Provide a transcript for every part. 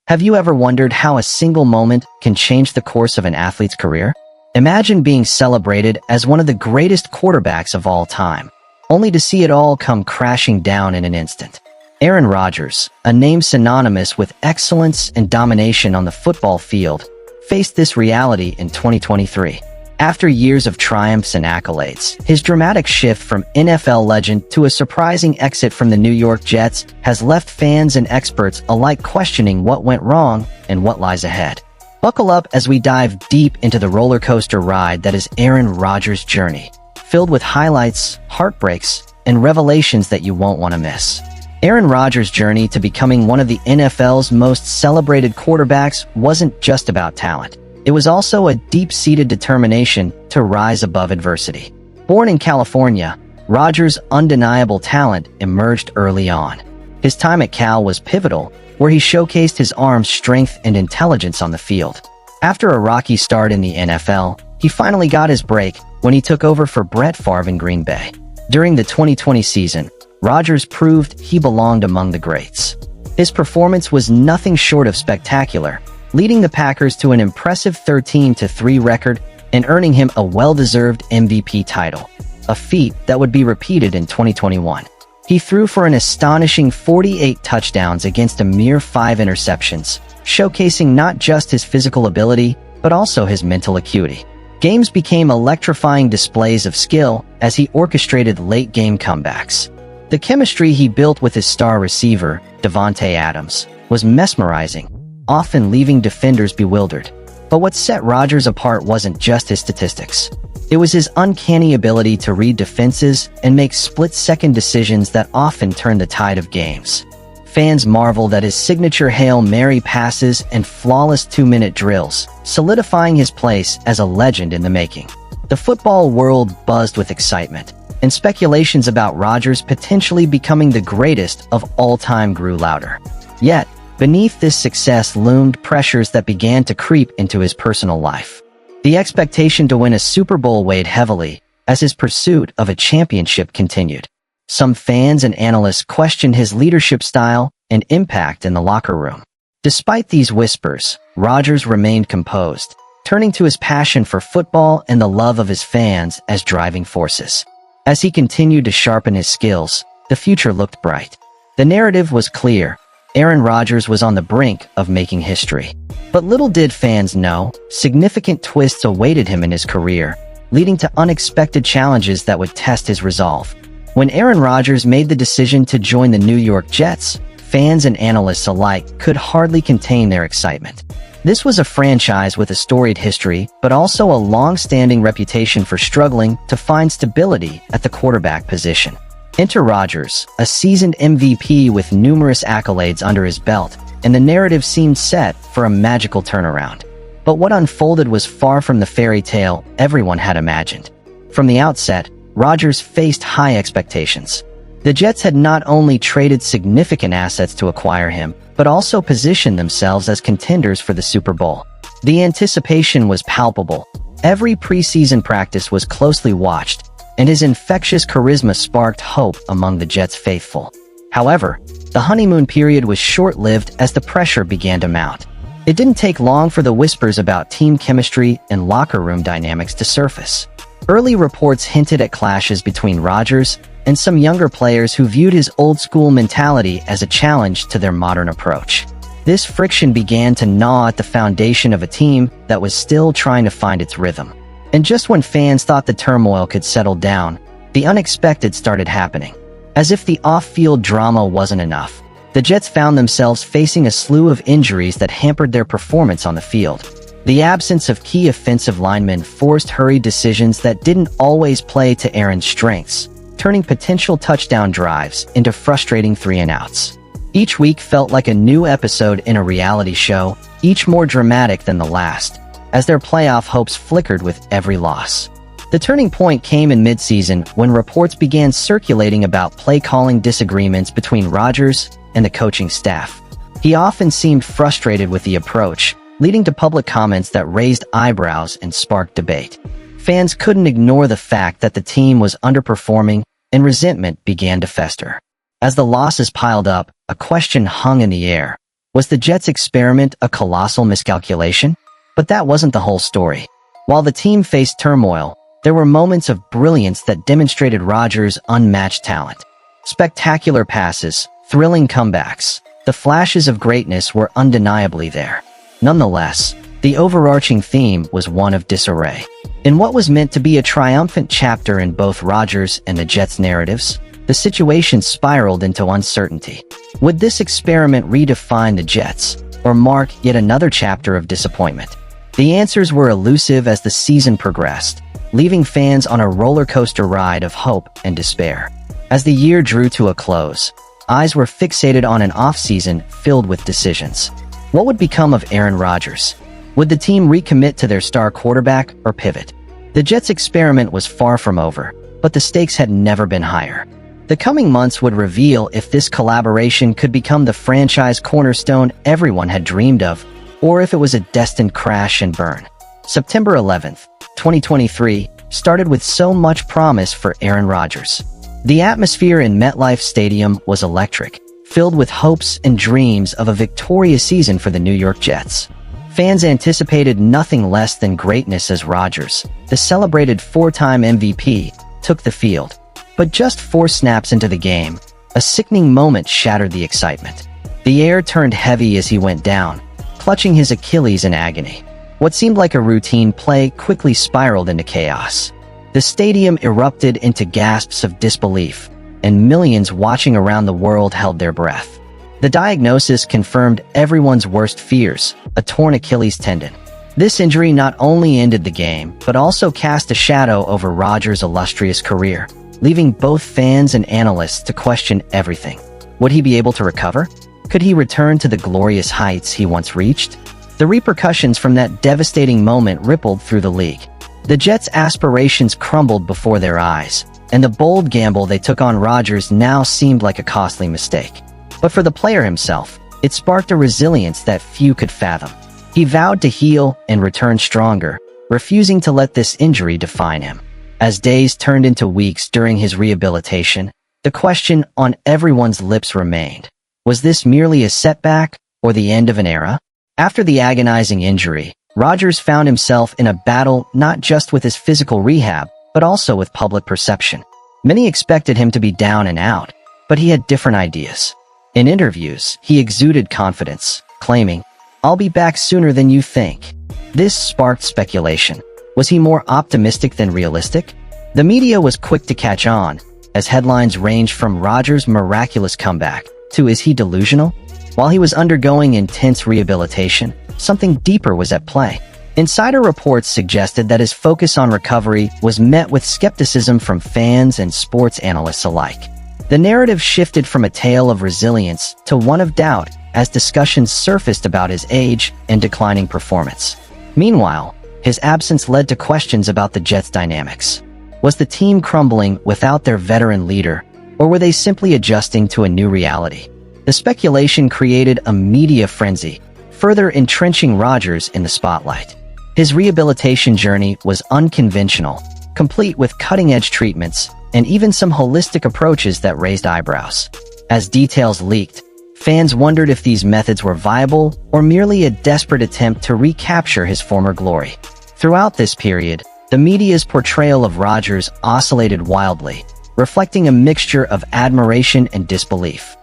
Have you ever wondered how a single moment can change the course of an athlete's career? Imagine being celebrated as one of the greatest quarterbacks of all time, only to see it all come crashing down in an instant. Aaron Rodgers, a name synonymous with excellence and domination on the football field, faced this reality in 2023. After years of triumphs and accolades, his dramatic shift from NFL legend to a surprising exit from the New York Jets has left fans and experts alike questioning what went wrong and what lies ahead. Buckle up as we dive deep into the roller coaster ride that is Aaron Rodgers' journey, filled with highlights, heartbreaks, and revelations that you won't want to miss. Aaron Rodgers' journey to becoming one of the NFL's most celebrated quarterbacks wasn't just about talent. It was also a deep-seated determination to rise above adversity. Born in California, Rodgers' undeniable talent emerged early on. His time at Cal was pivotal, where he showcased his arm strength and intelligence on the field. After a rocky start in the NFL, he finally got his break when he took over for Brett Favre in Green Bay. During the 2020 season, Rodgers proved he belonged among the greats. His performance was nothing short of spectacular, leading the Packers to an impressive 13-3 record and earning him a well-deserved MVP title, a feat that would be repeated in 2021. He threw for an astonishing 48 touchdowns against a mere 5 interceptions, showcasing not just his physical ability, but also his mental acuity. Games became electrifying displays of skill as he orchestrated late-game comebacks. The chemistry he built with his star receiver, Davante Adams, was mesmerizing, often leaving defenders bewildered. But what set Rodgers apart wasn't just his statistics. It was his uncanny ability to read defenses and make split-second decisions that often turned the tide of games. Fans marveled at his signature Hail Mary passes and flawless 2-minute drills, solidifying his place as a legend in the making. The football world buzzed with excitement, and speculations about Rodgers potentially becoming the greatest of all time grew louder. Yet, beneath this success loomed pressures that began to creep into his personal life. The expectation to win a Super Bowl weighed heavily as his pursuit of a championship continued. Some fans and analysts questioned his leadership style and impact in the locker room. Despite these whispers, Rodgers remained composed, turning to his passion for football and the love of his fans as driving forces. As he continued to sharpen his skills, the future looked bright. The narrative was clear. Aaron Rodgers was on the brink of making history. But little did fans know, significant twists awaited him in his career, leading to unexpected challenges that would test his resolve. When Aaron Rodgers made the decision to join the New York Jets, fans and analysts alike could hardly contain their excitement. This was a franchise with a storied history, but also a long-standing reputation for struggling to find stability at the quarterback position. Enter Rodgers, a seasoned MVP with numerous accolades under his belt, and the narrative seemed set for a magical turnaround. But what unfolded was far from the fairy tale everyone had imagined. From the outset, Rodgers faced high expectations. The Jets had not only traded significant assets to acquire him, but also positioned themselves as contenders for the Super Bowl. The anticipation was palpable. Every preseason practice was closely watched, and his infectious charisma sparked hope among the Jets' faithful. However, the honeymoon period was short-lived as the pressure began to mount. It didn't take long for the whispers about team chemistry and locker room dynamics to surface. Early reports hinted at clashes between Rodgers and some younger players who viewed his old-school mentality as a challenge to their modern approach. This friction began to gnaw at the foundation of a team that was still trying to find its rhythm. And just when fans thought the turmoil could settle down, the unexpected started happening. As if the off-field drama wasn't enough, the Jets found themselves facing a slew of injuries that hampered their performance on the field. The absence of key offensive linemen forced hurried decisions that didn't always play to Aaron's strengths, turning potential touchdown drives into frustrating 3-and-outs. Each week felt like a new episode in a reality show, each more dramatic than the last, as their playoff hopes flickered with every loss. The turning point came in mid-season when reports began circulating about play-calling disagreements between Rodgers and the coaching staff. He often seemed frustrated with the approach, leading to public comments that raised eyebrows and sparked debate. Fans couldn't ignore the fact that the team was underperforming, and resentment began to fester. As the losses piled up, a question hung in the air. Was the Jets' experiment a colossal miscalculation? But that wasn't the whole story. While the team faced turmoil, there were moments of brilliance that demonstrated Rodgers' unmatched talent. Spectacular passes, thrilling comebacks, the flashes of greatness were undeniably there. Nonetheless, the overarching theme was one of disarray. In what was meant to be a triumphant chapter in both Rodgers and the Jets' narratives, the situation spiraled into uncertainty. Would this experiment redefine the Jets, or mark yet another chapter of disappointment? The answers were elusive as the season progressed, leaving fans on a roller coaster ride of hope and despair. As the year drew to a close, eyes were fixated on an offseason filled with decisions. What would become of Aaron Rodgers? Would the team recommit to their star quarterback or pivot? The Jets' experiment was far from over, but the stakes had never been higher. The coming months would reveal if this collaboration could become the franchise cornerstone everyone had dreamed of, or if it was a destined crash and burn. September 11th, 2023, started with so much promise for Aaron Rodgers. The atmosphere in MetLife Stadium was electric, filled with hopes and dreams of a victorious season for the New York Jets. Fans anticipated nothing less than greatness as Rodgers, the celebrated four-time MVP, took the field. But just 4 snaps into the game, a sickening moment shattered the excitement. The air turned heavy as he went down, clutching his Achilles in agony. What seemed like a routine play quickly spiraled into chaos. The stadium erupted into gasps of disbelief, and millions watching around the world held their breath. The diagnosis confirmed everyone's worst fears, a torn Achilles tendon. This injury not only ended the game, but also cast a shadow over Rodgers' illustrious career, leaving both fans and analysts to question everything. Would he be able to recover? Could he return to the glorious heights he once reached? The repercussions from that devastating moment rippled through the league. The Jets' aspirations crumbled before their eyes, and the bold gamble they took on Rodgers now seemed like a costly mistake. But for the player himself, it sparked a resilience that few could fathom. He vowed to heal and return stronger, refusing to let this injury define him. As days turned into weeks during his rehabilitation, the question on everyone's lips remained. Was this merely a setback or the end of an era? After the agonizing injury, Rodgers found himself in a battle not just with his physical rehab, but also with public perception. Many expected him to be down and out, but he had different ideas. In interviews, he exuded confidence, claiming, "I'll be back sooner than you think." This sparked speculation. Was he more optimistic than realistic? The media was quick to catch on, as headlines ranged from Rodgers' miraculous comeback to "Is he delusional?" While he was undergoing intense rehabilitation, something deeper was at play. Insider reports suggested that his focus on recovery was met with skepticism from fans and sports analysts alike. The narrative shifted from a tale of resilience to one of doubt as discussions surfaced about his age and declining performance. Meanwhile, his absence led to questions about the Jets' dynamics. Was the team crumbling without their veteran leader, or were they simply adjusting to a new reality? The speculation created a media frenzy, further entrenching Rodgers in the spotlight. His rehabilitation journey was unconventional, complete with cutting-edge treatments, and even some holistic approaches that raised eyebrows. As details leaked, fans wondered if these methods were viable or merely a desperate attempt to recapture his former glory. Throughout this period, the media's portrayal of Rodgers oscillated wildly, reflecting a mixture of admiration and disbelief.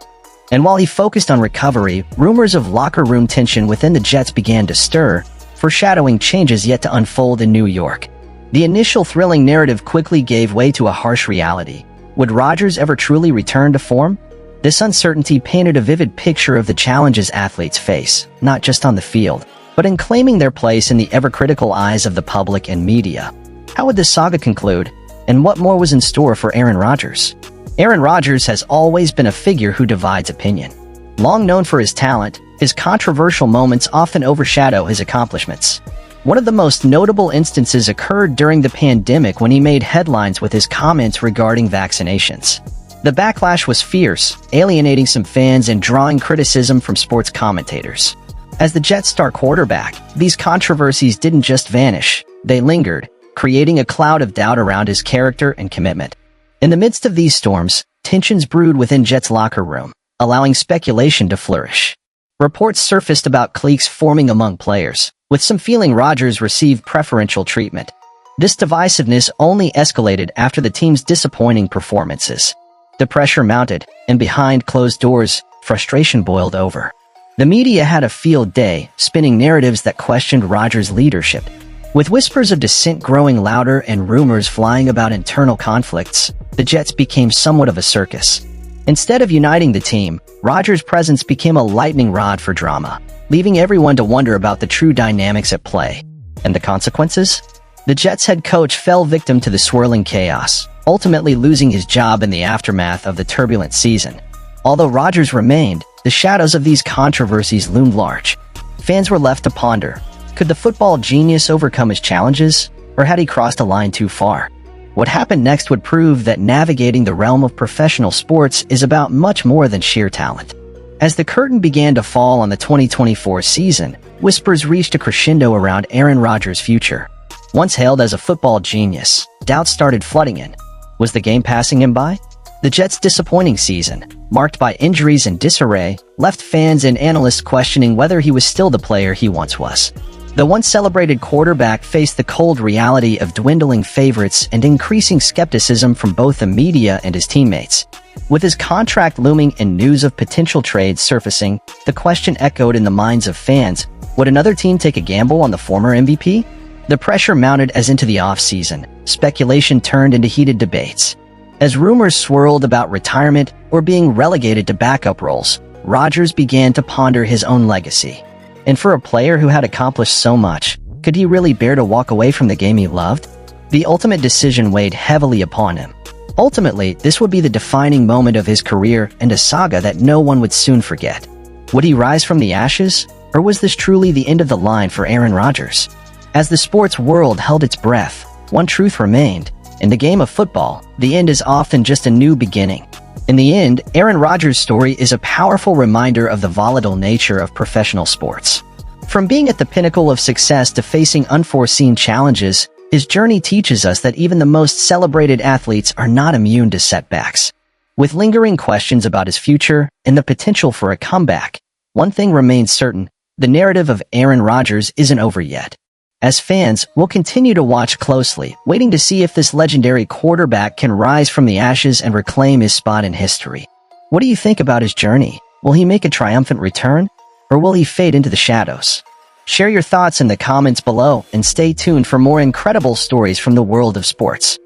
And while he focused on recovery, rumors of locker room tension within the Jets began to stir, foreshadowing changes yet to unfold in New York. The initial thrilling narrative quickly gave way to a harsh reality. Would Rodgers ever truly return to form? This uncertainty painted a vivid picture of the challenges athletes face, not just on the field, but in claiming their place in the ever-critical eyes of the public and media. How would this saga conclude, and what more was in store for Aaron Rodgers? Aaron Rodgers has always been a figure who divides opinion. Long known for his talent, his controversial moments often overshadow his accomplishments. One of the most notable instances occurred during the pandemic when he made headlines with his comments regarding vaccinations. The backlash was fierce, alienating some fans and drawing criticism from sports commentators. As the Jets' star quarterback, these controversies didn't just vanish, they lingered, creating a cloud of doubt around his character and commitment. In the midst of these storms, tensions brewed within Jets' locker room, allowing speculation to flourish. Reports surfaced about cliques forming among players, with some feeling Rodgers received preferential treatment. This divisiveness only escalated after the team's disappointing performances. The pressure mounted, and behind closed doors, frustration boiled over. The media had a field day, spinning narratives that questioned Rodgers' leadership. With whispers of dissent growing louder and rumors flying about internal conflicts, the Jets became somewhat of a circus. Instead of uniting the team, Rodgers' presence became a lightning rod for drama, leaving everyone to wonder about the true dynamics at play. And the consequences? The Jets' head coach fell victim to the swirling chaos, ultimately losing his job in the aftermath of the turbulent season. Although Rodgers remained, the shadows of these controversies loomed large. Fans were left to ponder, could the football genius overcome his challenges, or had he crossed a line too far? What happened next would prove that navigating the realm of professional sports is about much more than sheer talent. As the curtain began to fall on the 2024 season, whispers reached a crescendo around Aaron Rodgers' future. Once hailed as a football genius, doubts started flooding in. Was the game passing him by? The Jets' disappointing season, marked by injuries and disarray, left fans and analysts questioning whether he was still the player he once was. The once celebrated quarterback faced the cold reality of dwindling favorites and increasing skepticism from both the media and his teammates. With his contract looming and news of potential trades surfacing, the question echoed in the minds of fans, would another team take a gamble on the former MVP? The pressure mounted as into the off-season. Speculation turned into heated debates. As rumors swirled about retirement or being relegated to backup roles, Rodgers began to ponder his own legacy. And for a player who had accomplished so much, could he really bear to walk away from the game he loved? The ultimate decision weighed heavily upon him. Ultimately, this would be the defining moment of his career and a saga that no one would soon forget. Would he rise from the ashes, or was this truly the end of the line for Aaron Rodgers? As the sports world held its breath, one truth remained. In the game of football, the end is often just a new beginning. In the end, Aaron Rodgers' story is a powerful reminder of the volatile nature of professional sports. From being at the pinnacle of success to facing unforeseen challenges, his journey teaches us that even the most celebrated athletes are not immune to setbacks. With lingering questions about his future and the potential for a comeback, one thing remains certain: the narrative of Aaron Rodgers isn't over yet. As fans, we'll continue to watch closely, waiting to see if this legendary quarterback can rise from the ashes and reclaim his spot in history. What do you think about his journey? Will he make a triumphant return, or will he fade into the shadows? Share your thoughts in the comments below and stay tuned for more incredible stories from the world of sports.